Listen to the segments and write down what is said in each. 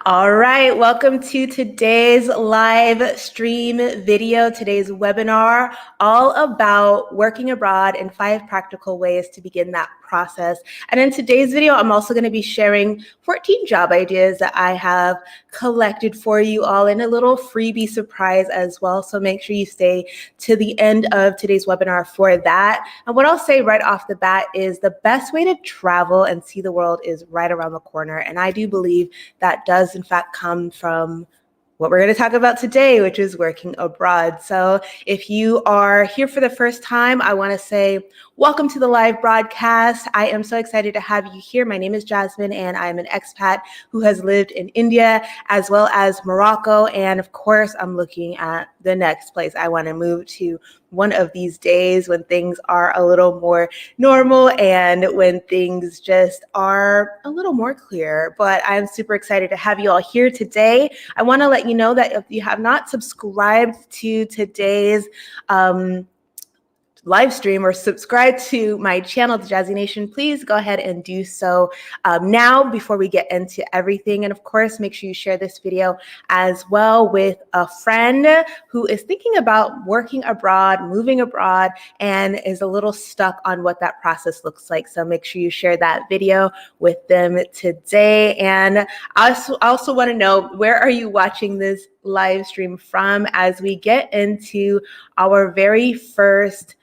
All right, welcome to today's live stream video, today's webinar, all about working abroad and 5 practical ways to begin that process. And in today's video, I'm also going to be sharing 14 job ideas that I have collected for you all in a little freebie surprise as well. So make sure you stay to the end of today's webinar for that. And what I'll say right off the bat is the best way to travel and see the world is right around the corner. And I do believe that does in fact come from what we're going to talk about today, which is working abroad. So if you are here for the first time, I want to say welcome to the live broadcast. I am so excited to have you here. My name is Jasmine, and I'm an expat who has lived in India as well as Morocco. And of course, I'm looking at the next place I want to move to one of these days when things are a little more normal and when things just are a little more clear. But I'm super excited to have you all here today. I want to let you know that if you have not subscribed to today's live stream or subscribe to my channel, The Jazzy Nation, please go ahead and do so now before we get into everything. And of course, make sure you share this video as well with a friend who is thinking about working abroad, moving abroad, and is a little stuck on what that process looks like. So make sure you share that video with them today. And I also want to know, where are you watching this live stream from as we get into our very first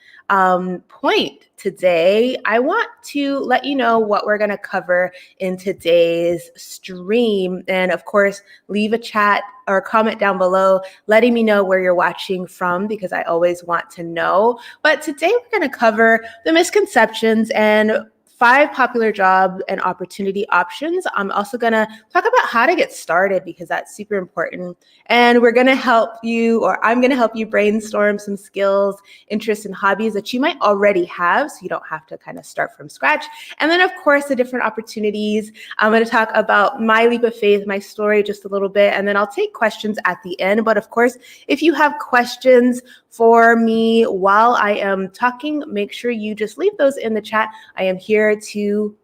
point today? I want to let you know what we're going to cover in today's stream. And of course, leave a chat or comment down below letting me know where you're watching from, because I always want to know. But today we're going to cover the misconceptions and 5 popular job and opportunity options. I'm also going to talk about how to get started, because that's super important. And we're going to help you, or I'm going to help you brainstorm some skills, interests, and hobbies that you might already have, so you don't have to kind of start from scratch. And then, of course, the different opportunities. I'm going to talk about my leap of faith, my story just a little bit, and then I'll take questions at the end. But of course, if you have questions for me while I am talking, make sure you just leave those in the chat. I am here to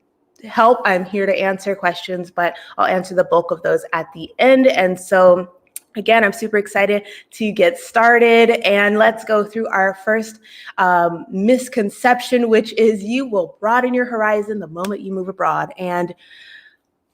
help. I'm here to answer questions, but I'll answer the bulk of those at the end. And so again, I'm super excited to get started, and let's go through our first misconception, which is you will broaden your horizon the moment you move abroad. And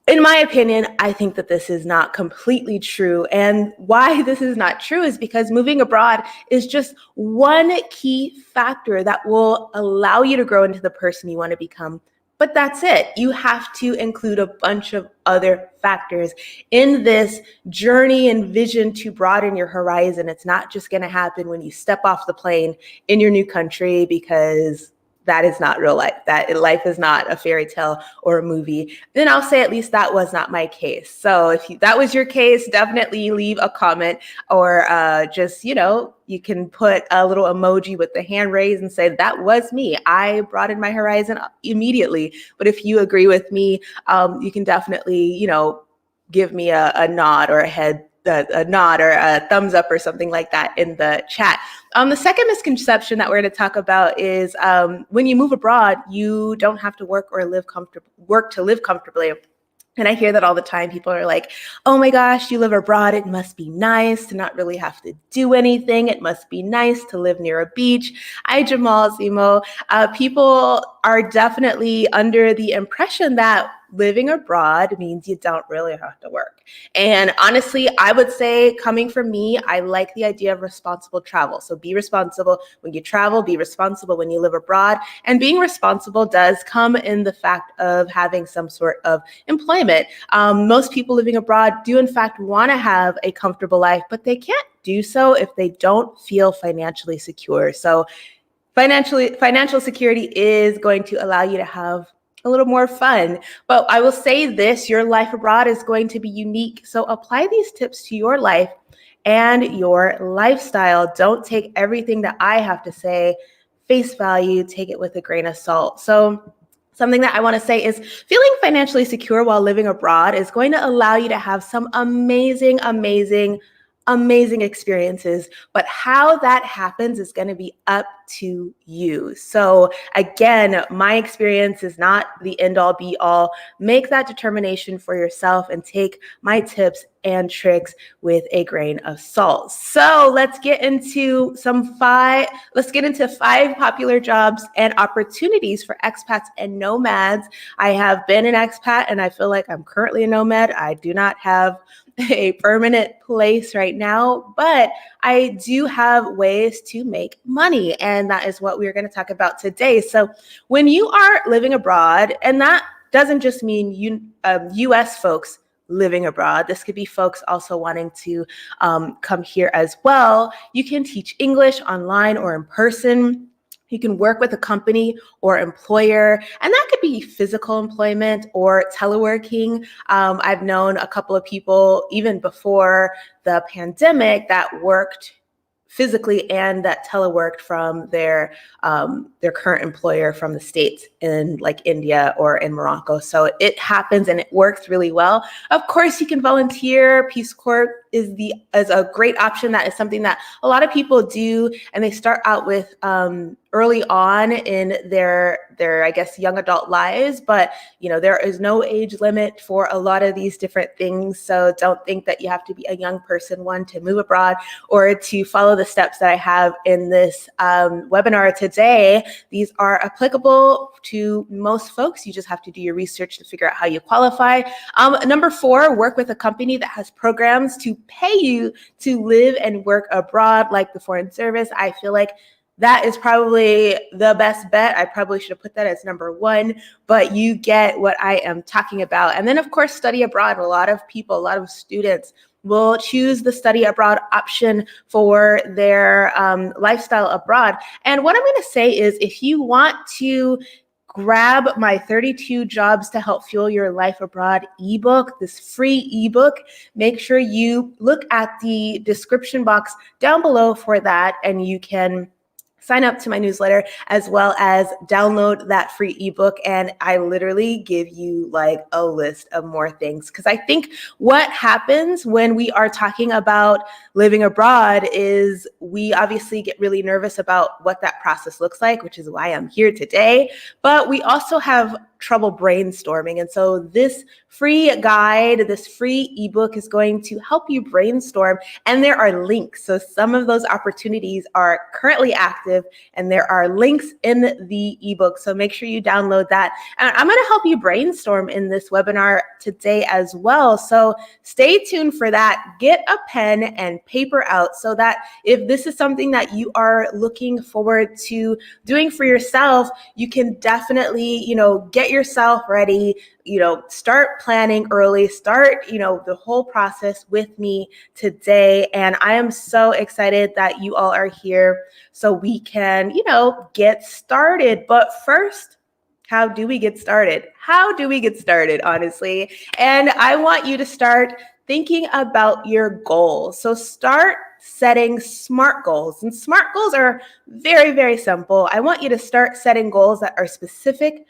in my opinion, I think that this is not completely true. And why this is not true is because moving abroad is just one key factor that will allow you to grow into the person you want to become. But that's it. You have to include a bunch of other factors in this journey and vision to broaden your horizon. It's not just going to happen when you step off the plane in your new country, because that is not real life. That life is not a fairy tale or a movie. Then I'll say at least that was not my case. So if that was your case, definitely leave a comment, or just, you can put a little emoji with the hand raised and say, that was me. I broadened my horizon immediately. But if you agree with me, you can definitely, give me a nod or a nod or a thumbs up or something like that in the chat. The second misconception that we're going to talk about is when you move abroad, you don't have to work to live comfortably. And I hear that all the time. People are like, oh my gosh, you live abroad. It must be nice to not really have to do anything. It must be nice to live near a beach. Hi, Jamal, Zemo. People are definitely under the impression that living abroad means you don't really have to work. And honestly, I would say, coming from me, I like the idea of responsible travel. So be responsible when you travel, be responsible when you live abroad. And being responsible does come in the fact of having some sort of employment. Most people living abroad do in fact want to have a comfortable life, but they can't do so if they don't feel financially secure. So financial security is going to allow you to have a little more fun. But I will say this, your life abroad is going to be unique. So apply these tips to your life and your lifestyle. Don't take everything that I have to say face value. Take it with a grain of salt. So something that I want to say is feeling financially secure while living abroad is going to allow you to have some amazing experiences. But how that happens is going to be up to you. So again, my experience is not the end all be all. Make that determination for yourself and take my tips and tricks with a grain of salt. So let's get into five popular jobs and opportunities for expats and nomads. I have been an expat and I feel like I'm currently a nomad. I do not have a permanent place right now, but I do have ways to make money. And that is what we're going to talk about today. So when you are living abroad, and that doesn't just mean US folks living abroad. This could be folks also wanting to come here as well. You can teach English online or in person. You can work with a company or employer, and that could be physical employment or teleworking. I've known a couple of people even before the pandemic that worked physically and that teleworked from their current employer from the States in like India or in Morocco. So it happens and it works really well. Of course, you can volunteer. Peace Corps is a great option. That is something that a lot of people do, and they start out with early on in their I guess young adult lives, but there is no age limit for a lot of these different things. So don't think that you have to be a young person, one, to move abroad or to follow the steps that I have in this webinar today. These are applicable to most folks. You just have to do your research to figure out how you qualify. Number 4, work with a company that has programs to pay you to live and work abroad, like the Foreign Service. I feel like that is probably the best bet. I probably should have put that as number 1, but you get what I am talking about. And then, of course, study abroad. A lot of students will choose the study abroad option for their lifestyle abroad. And what I'm going to say is, if you want to grab my 32 Jobs to Help Fuel Your Life Abroad ebook, this free ebook, make sure you look at the description box down below for that, and you can sign up to my newsletter as well as download that free ebook. And I literally give you like a list of more things, because I think what happens when we are talking about living abroad is we obviously get really nervous about what that process looks like, which is why I'm here today. But we also have trouble brainstorming. And so this free guide, this free ebook is going to help you brainstorm. And there are links. So some of those opportunities are currently active and there are links in the ebook. So make sure you download that. And I'm going to help you brainstorm in this webinar today as well. So stay tuned for that. Get a pen and paper out so that if this is something that you are looking forward to doing for yourself, you can definitely, get yourself ready, start planning early, start, the whole process with me today. And I am so excited that you all are here so we can, get started. But first, how do we get started? Honestly? And I want you to start thinking about your goals. So start setting SMART goals. And SMART goals are very, very simple. I want you to start setting goals that are specific,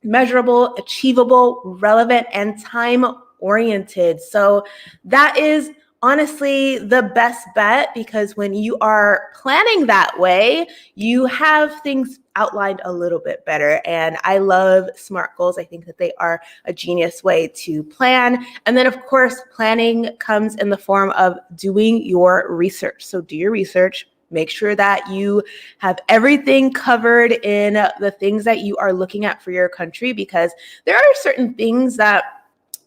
measurable, achievable, relevant, and time-oriented. So that is honestly the best bet, because when you are planning that way, you have things outlined a little bit better. And I love SMART goals. I think that they are a genius way to plan. And then, of course, planning comes in the form of doing your research. So do your research. Make sure that you have everything covered in the things that you are looking at for your country, because there are certain things that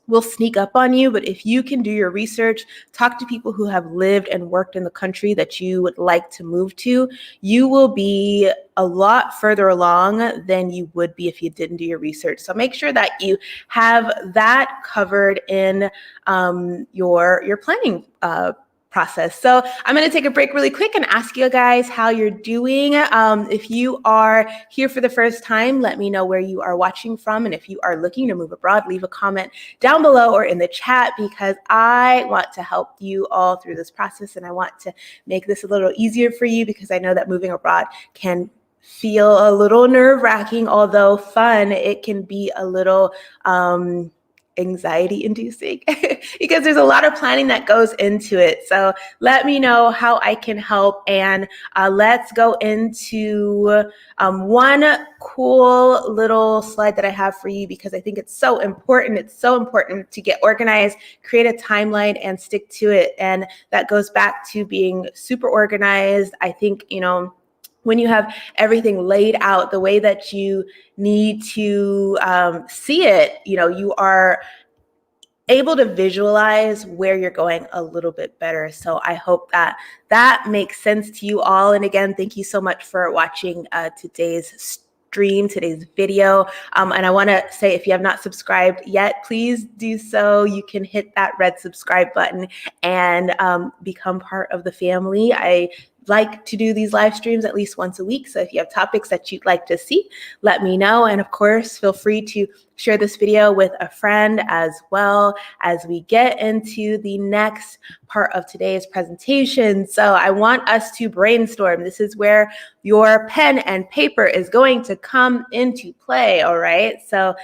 will sneak up on you. But if you can do your research, talk to people who have lived and worked in the country that you would like to move to, you will be a lot further along than you would be if you didn't do your research. So make sure that you have that covered in your planning process. So I'm going to take a break really quick and ask you guys how you're doing. If you are here for the first time, let me know where you are watching from. And if you are looking to move abroad, leave a comment down below or in the chat, because I want to help you all through this process. And I want to make this a little easier for you, because I know that moving abroad can feel a little nerve-wracking, although fun. It can be a little anxiety inducing because there's a lot of planning that goes into it. So let me know how I can help. And let's go into one cool little slide that I have for you, because I think it's so important. It's so important to get organized, create a timeline, and stick to it. And that goes back to being super organized. I think, when you have everything laid out the way that you need to see it, you are able to visualize where you're going a little bit better. So I hope that that makes sense to you all. And again, thank you so much for watching today's stream, today's video. And I want to say, if you have not subscribed yet, please do so. You can hit that red subscribe button and become part of the family. I like to do these live streams at least once a week. So if you have topics that you'd like to see, let me know. And of course, feel free to share this video with a friend as well as we get into the next part of today's presentation. So I want us to brainstorm. This is where your pen and paper is going to come into play. All right. So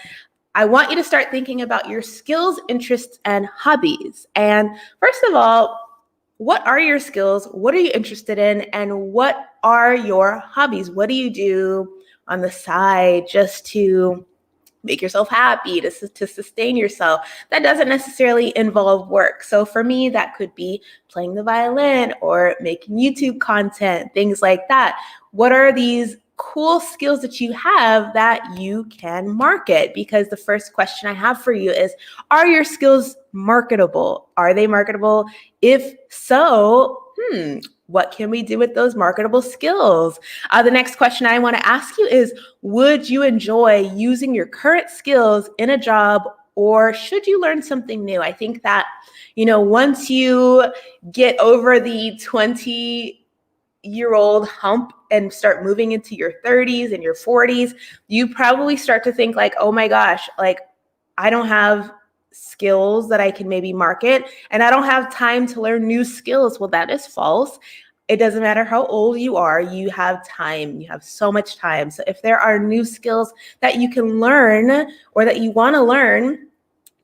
I want you to start thinking about your skills, interests, and hobbies. And first of all, what are your skills? What are you interested in? And what are your hobbies? What do you do on the side just to make yourself happy, to sustain yourself? That doesn't necessarily involve work. So for me, that could be playing the violin or making YouTube content, things like that. What are these cool skills that you have that you can market? Because the first question I have for you is, are your skills marketable? Are they marketable? If so, what can we do with those marketable skills? The next question I want to ask you is, would you enjoy using your current skills in a job, or should you learn something new? I think that, once you get over the 20-year-old hump and start moving into your 30s and your 40s, you probably start to think like, oh my gosh, like I don't have skills that I can maybe market, and I don't have time to learn new skills. Well, that is false. It doesn't matter how old you are, you have time. You have so much time. So if there are new skills that you can learn or that you want to learn,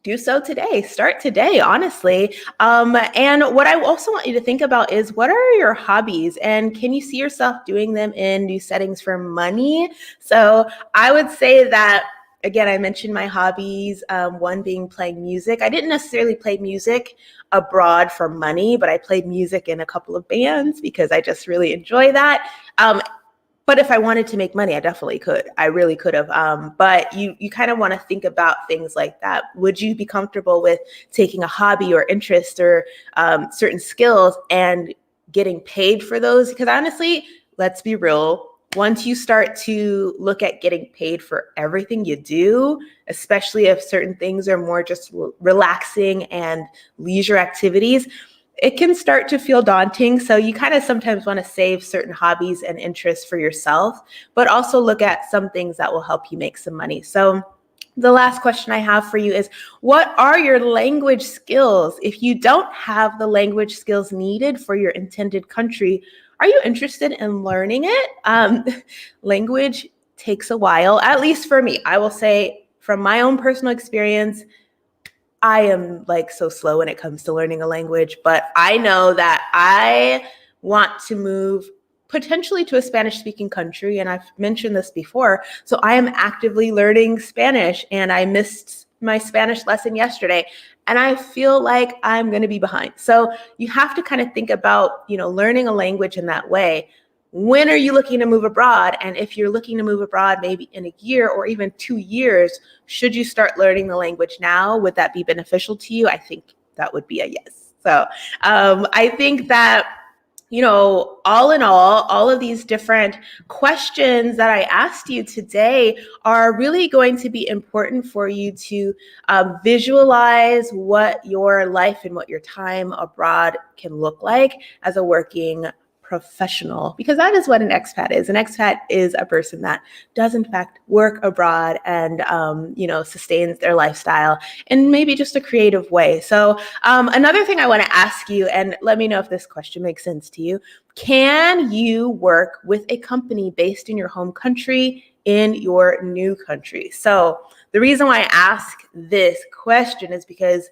do so today. Start today, honestly. And what I also want you to think about is, what are your hobbies, and can you see yourself doing them in new settings for money? So I would say that, again, I mentioned my hobbies, one being playing music. I didn't necessarily play music abroad for money, but I played music in a couple of bands because I just really enjoy that. But if I wanted to make money, I definitely could. I really could have. But you kind of want to think about things like that. Would you be comfortable with taking a hobby or interest or certain skills and getting paid for those? Because honestly, let's be real. Once you start to look at getting paid for everything you do, especially if certain things are more just relaxing and leisure activities, it can start to feel daunting. So you kind of sometimes want to save certain hobbies and interests for yourself, but also look at some things that will help you make some money. So the last question I have for you is, what are your language skills? If you don't have the language skills needed for your intended country, are you interested in learning it? Language takes a while, at least for me. I will say, from my own personal experience, I am like so slow when it comes to learning a language, but I know that I want to move potentially to a Spanish-speaking country, and I've mentioned this before. So I am actively learning Spanish, and I missed my Spanish lesson yesterday, and I feel like I'm going to be behind. So you have to kind of think about, learning a language in that way. When are you looking to move abroad? And if you're looking to move abroad maybe in a year or even 2 years, should you start learning the language now? Would that be beneficial to you? I think that would be a yes. So I think that, all in all of these different questions that I asked you today are really going to be important for you to visualize what your life and what your time abroad can look like as a working professional, because that is what an expat is. An expat is a person that does in fact work abroad and sustains their lifestyle in maybe just a creative way. So another thing I want to ask you, and let me know if this question makes sense to you: can you work with a company based in your home country in your new country? So the reason why I ask this question is because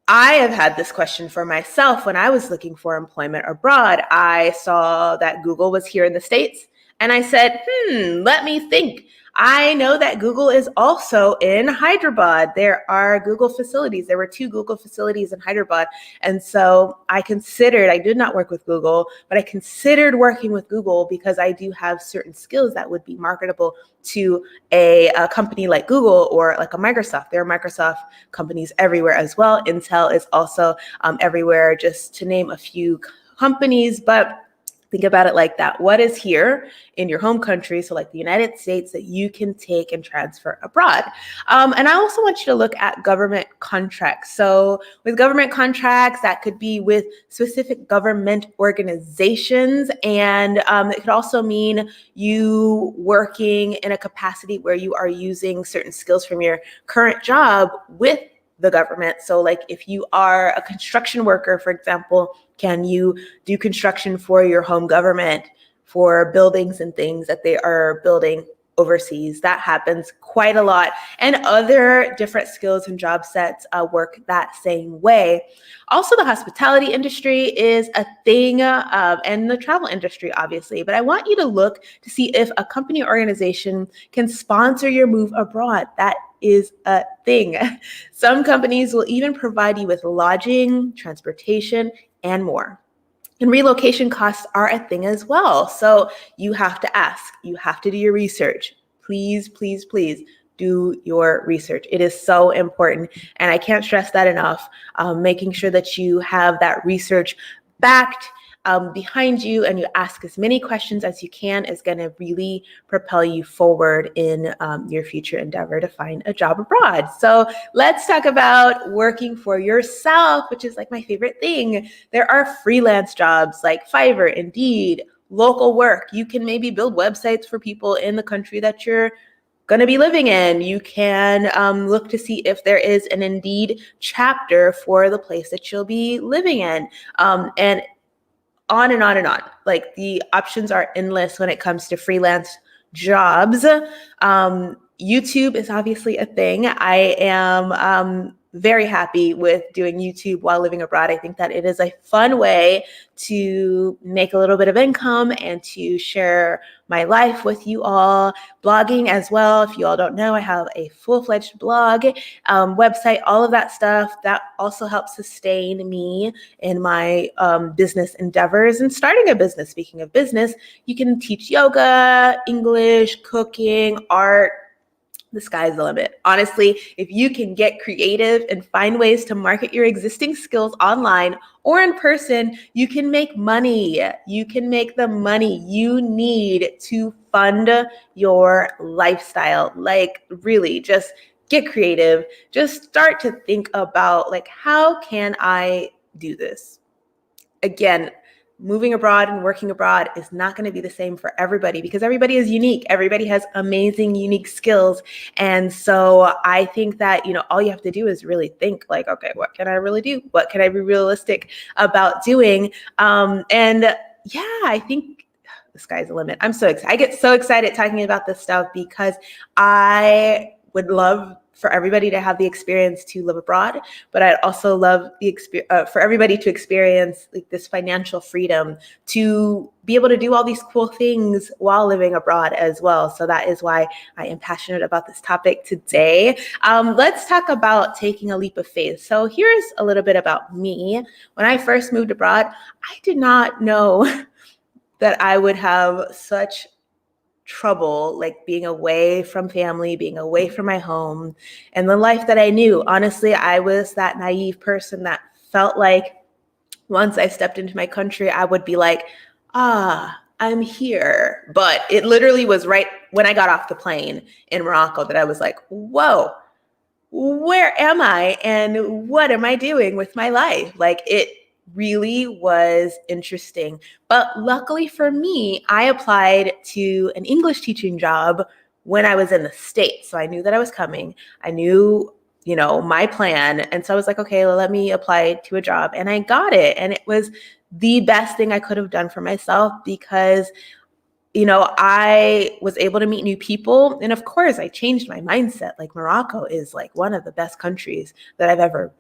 I have had this question for myself when I was looking for employment abroad. I saw that Google was here in the States, and I said, let me think. I know that Google is also in Hyderabad. There are Google facilities. There were 2 Google facilities in Hyderabad. And so I did not work with Google, but I considered working with Google because I do have certain skills that would be marketable to a company like Google or like a Microsoft. There are Microsoft companies everywhere as well. Intel is also everywhere, just to name a few companies. But think about it like that. What is here in your home country, so like the United States, that you can take and transfer abroad? And I also want you to look at government contracts. So with government contracts, that could be with specific government organizations. And it could also mean you working in a capacity where you are using certain skills from your current job with the government. So like if you are a construction worker, for example, can you do construction for your home government for buildings and things that they are building overseas? That happens quite a lot. And other different skills and job sets work that same way. Also, the hospitality industry is a thing, and the travel industry, obviously. But I want you to look to see if a company or organization can sponsor your move abroad. That is a thing. Some companies will even provide you with lodging, transportation, and more. And relocation costs are a thing as well. So you have to ask, you have to do your research. Please, please, please do your research. It is so important. And I can't stress that enough. Making sure that you have that research backed behind you and you ask as many questions as you can is going to really propel you forward in your future endeavor to find a job abroad. So let's talk about working for yourself, which is like my favorite thing. There are freelance jobs like Fiverr, Indeed, local work. You can maybe build websites for people in the country that you're going to be living in. You can look to see if there is an Indeed chapter for the place that you'll be living in. And on and on and on. Like the options are endless when it comes to freelance jobs. YouTube is obviously a thing. I am very happy with doing YouTube while living abroad. I think that it is a fun way to make a little bit of income and to share my life with you all. Blogging as well. If you all don't know, I have a full-fledged blog, website, all of that stuff. That also helps sustain me in my business endeavors and starting a business. Speaking of business, you can teach yoga, English, cooking, art. The sky's the limit. Honestly, if you can get creative and find ways to market your existing skills online or in person, you can make money. You can make the money you need to fund your lifestyle. Like really, just get creative. Just start to think about like, how can I do this? Again, moving abroad and working abroad is not going to be the same for everybody because everybody is unique. Everybody has amazing, unique skills. And so I think that, all you have to do is really think like, okay, what can I really do? What can I be realistic about doing? And yeah, I think the sky's the limit. I'm so excited. I get so excited talking about this stuff because I would love for everybody to have the experience to live abroad, but I'd also love for everybody to experience like this financial freedom to be able to do all these cool things while living abroad as well. So that is why I am passionate about this topic today. Let's talk about taking a leap of faith. So here's a little bit about me. When I first moved abroad, I did not know that I would have such trouble like being away from family, being away from my home and the life that I knew. Honestly, I was that naive person that felt like once I stepped into my country, I would be like, I'm here. But it literally was right when I got off the plane in Morocco that I was like, whoa, where am I? And what am I doing with my life? Like it really was interesting. But luckily for me, I applied to an English teaching job when I was in the States. So I knew that I was coming. I knew, my plan. And so I was like, okay, well, let me apply to a job. And I got it. And it was the best thing I could have done for myself because I was able to meet new people. And of course, I changed my mindset. Like, Morocco is like one of the best countries that I've ever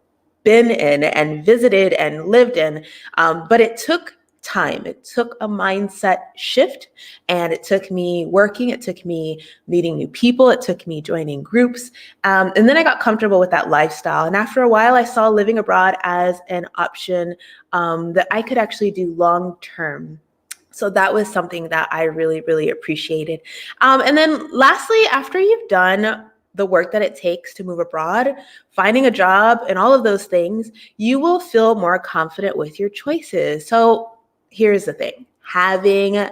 been in and visited and lived in. But it took time. It took a mindset shift, and it took me working. It took me meeting new people. It took me joining groups. And then I got comfortable with that lifestyle. And after a while, I saw living abroad as an option that I could actually do long term. So that was something that I really, really appreciated. And then lastly, after you've done the work that it takes to move abroad, finding a job and all of those things, you will feel more confident with your choices. So here's the thing: having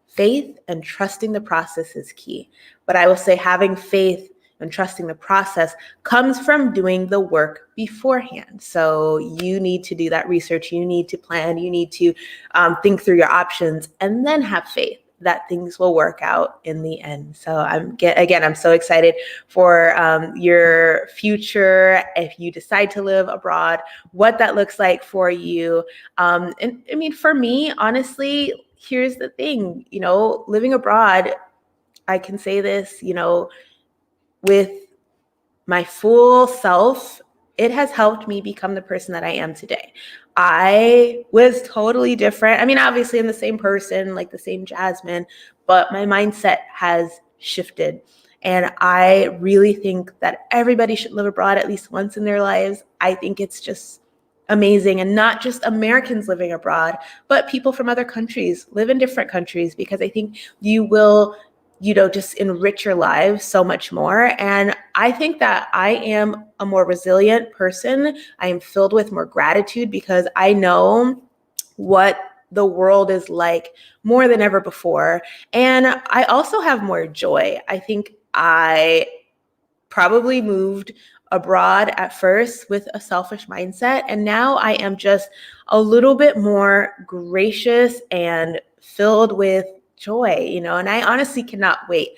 faith and trusting the process is key. But I will say having faith and trusting the process comes from doing the work beforehand. So you need to do that research, you need to plan, you need to think through your options, and then have faith that things will work out in the end. So I'm so excited for your future if you decide to live abroad, what that looks like for you. And I mean, for me, honestly, here's the thing, living abroad, I can say this, with my full self, it has helped me become the person that I am today. I was totally different. I mean, obviously, I'm the same person, like the same Jasmine, but my mindset has shifted. And I really think that everybody should live abroad at least once in their lives. I think it's just amazing. And not just Americans living abroad, but people from other countries live in different countries, because I think you will just enrich your lives so much more. And I think that I am a more resilient person. I am filled with more gratitude because I know what the world is like more than ever before. And I also have more joy. I think I probably moved abroad at first with a selfish mindset, and now I am just a little bit more gracious and filled with joy, and I honestly cannot wait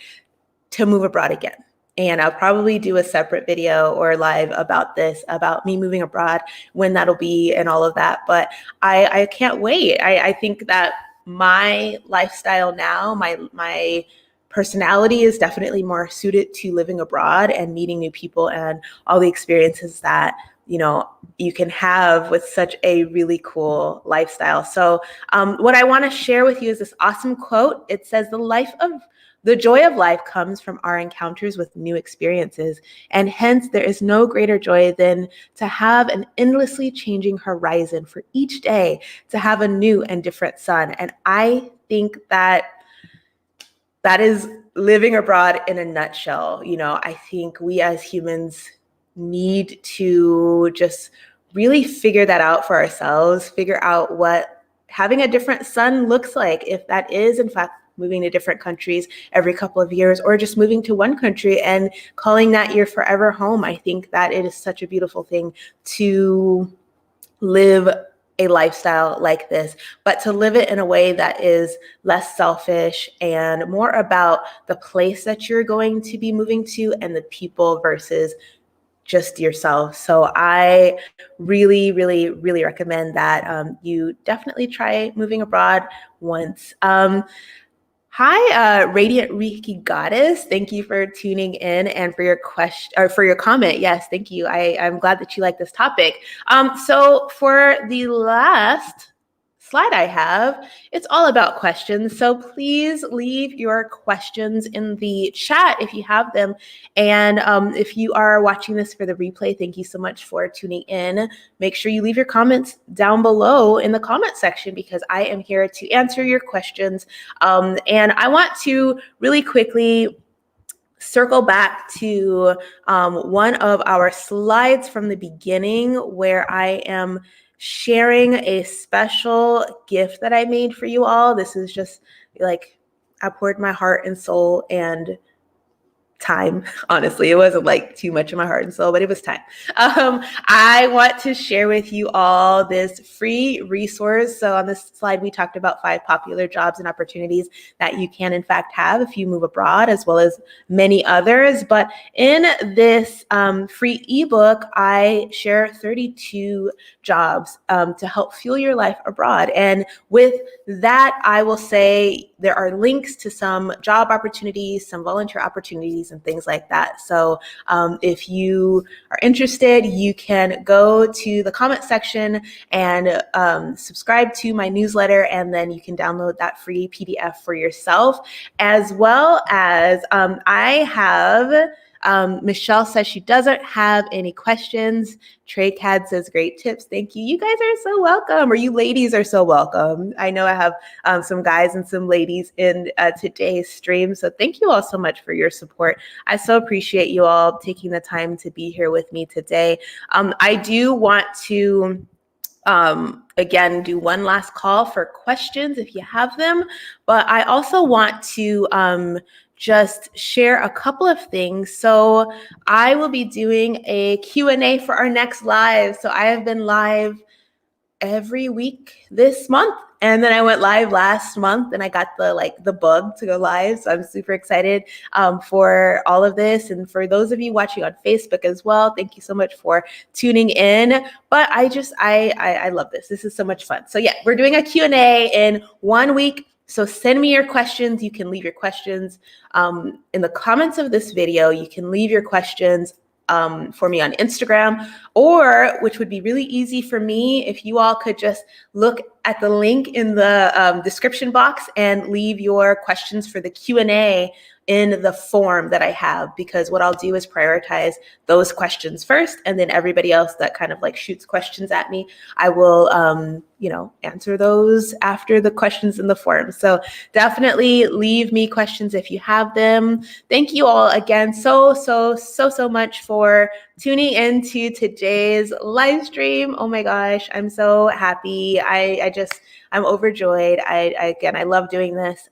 to move abroad again. And I'll probably do a separate video or live about this, about me moving abroad, when that'll be and all of that. But I can't wait. I think that my lifestyle now, my personality is definitely more suited to living abroad and meeting new people and all the experiences that you can have with such a really cool lifestyle. So what I want to share with you is this awesome quote. It says, the joy of life comes from our encounters with new experiences, and hence there is no greater joy than to have an endlessly changing horizon for each day, to have a new and different sun. And I think that is living abroad in a nutshell. I think we as humans need to just really figure that out for ourselves, figure out what having a different sun looks like, if that is in fact moving to different countries every couple of years, or just moving to one country and calling that your forever home. I think that it is such a beautiful thing to live a lifestyle like this, but to live it in a way that is less selfish and more about the place that you're going to be moving to and the people versus just yourself. So I really, really, really recommend that you definitely try moving abroad once. Hi, Radiant Reiki Goddess. Thank you for tuning in and for your question or for your comment. Yes, thank you. I'm glad that you like this topic. So for the last slide I have, it's all about questions. So please leave your questions in the chat if you have them. And if you are watching this for the replay, thank you so much for tuning in. Make sure you leave your comments down below in the comment section, because I am here to answer your questions. And I want to really quickly circle back to one of our slides from the beginning, where I am sharing a special gift that I made for you all. This is just like I poured my heart and soul and time. Honestly, it wasn't like too much of my heart and soul, but it was time. I want to share with you all this free resource. So on this slide, we talked about 5 popular jobs and opportunities that you can in fact have if you move abroad, as well as many others. But in this free ebook, I share 32 jobs to help fuel your life abroad. And with that, I will say there are links to some job opportunities, some volunteer opportunities, and things like that. So if you are interested, you can go to the comment section and subscribe to my newsletter, and then you can download that free PDF for yourself, as well as I have Michelle says she doesn't have any questions. Trey Cad says great tips. Thank you. You guys are so welcome, or you ladies are so welcome. I know I have some guys and some ladies in today's stream. So thank you all so much for your support. I so appreciate you all taking the time to be here with me today. I do want to again, do one last call for questions if you have them, but I also want to just share a couple of things. So I will be doing a Q&A for our next live. So I have been live every week this month. And then I went live last month and I got the bug to go live. So I'm super excited for all of this. And for those of you watching on Facebook as well, thank you so much for tuning in. But I love this. This is so much fun. So yeah, we're doing a Q&A in 1 week. So send me your questions. You can leave your questions in the comments of this video. You can leave your questions for me on Instagram, or which would be really easy for me if you all could just look at the link in the description box and leave your questions for the Q&A in the form that I have, because what I'll do is prioritize those questions first, and then everybody else that kind of shoots questions at me, I will answer those after the questions in the form. So definitely leave me questions if you have them. Thank you all again so much for tuning into today's live stream. Oh my gosh, I'm so happy. I'm overjoyed. I love doing this.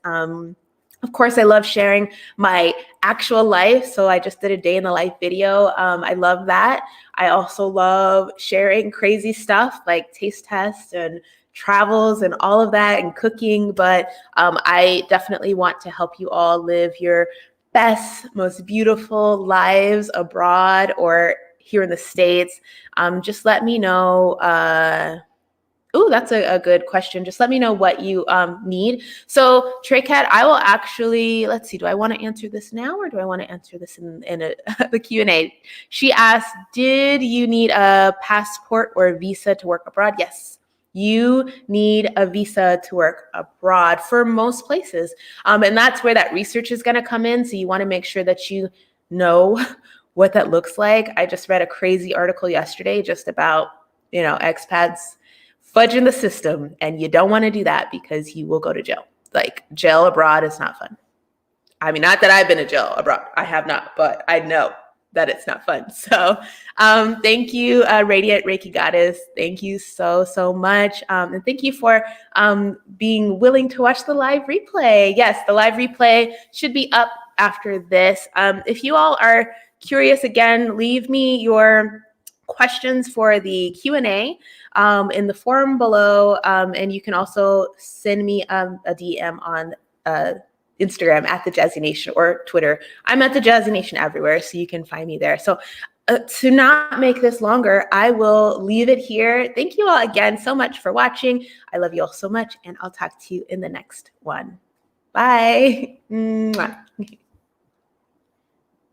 Of course, I love sharing my actual life. So I just did a day in the life video. I love that. I also love sharing crazy stuff like taste tests and travels and all of that and cooking. But I definitely want to help you all live your best, most beautiful lives abroad or here in the States. Just let me know. Oh, that's a good question. Just let me know what you need. So Trey Cat, I will actually, let's see, do I want to answer this now or do I want to answer this in the Q&A? She asked, did you need a passport or a visa to work abroad? Yes, you need a visa to work abroad for most places. And that's where that research is going to come in. So you want to make sure that you know what that looks like. I just read a crazy article yesterday just about, expats fudging the system, and you don't want to do that because you will go to jail. Jail abroad is not fun. I mean, not that I've been to jail abroad. I have not, but I know that it's not fun. So thank you, Radiant Reiki Goddess. Thank you so much. And thank you for being willing to watch the live replay. Yes, the live replay should be up after this. If you all are curious, again, leave me your questions for the Q&A in the forum below, and you can also send me a DM on Instagram at the Jazzy Nation or Twitter. I'm at the Jazzy Nation everywhere, so you can find me there. So to not make this longer, I will leave it here. Thank you all again so much for watching. I love you all so much, and I'll talk to you in the next one. Bye. Mwah.